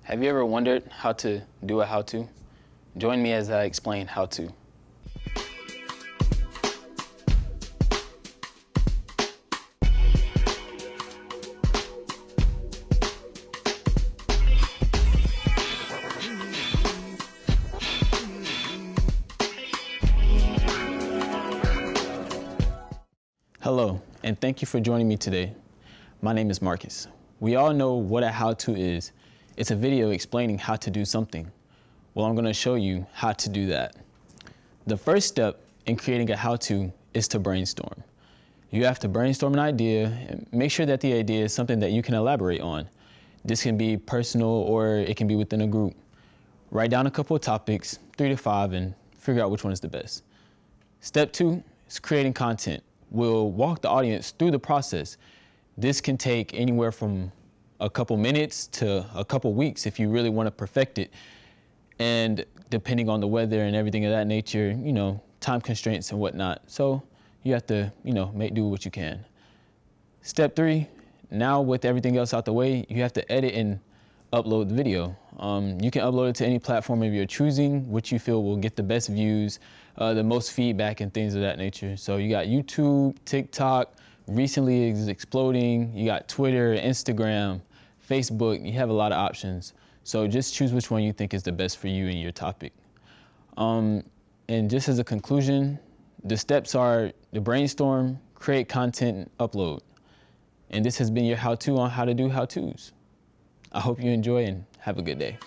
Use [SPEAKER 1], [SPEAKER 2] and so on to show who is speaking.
[SPEAKER 1] Have you ever wondered how to do a how-to? Join me as I explain how to. Hello, and thank you for joining me today. My name is Marcus. We all know what a how-to is. It's a video explaining how to do something. Well, I'm going to show you how to do that. The first step in creating a how-to is to brainstorm. You have to brainstorm an idea and make sure that the idea is something that you can elaborate on. This can be personal or it can be within a group. Write down a couple of topics, 3 to 5, and figure out which one is the best. Step 2 is creating content. We'll walk the audience through the process. This can take anywhere from a couple minutes to a couple weeks if you really want to perfect it. And depending on the weather and everything of that nature, time constraints and whatnot. So you have to, make do what you can. Step 3, now with everything else out the way, you have to edit and upload the video. You can upload it to any platform of your choosing, which you feel will get the best views, the most feedback and things of that nature. So you got YouTube, TikTok, recently is exploding. You got Twitter, Instagram, Facebook. You have a lot of options. So just choose which one you think is the best for you and your topic. And just as a conclusion, the steps are the brainstorm, create content, and upload. And this has been your how-to on how to do how-tos. I hope you enjoy and have a good day.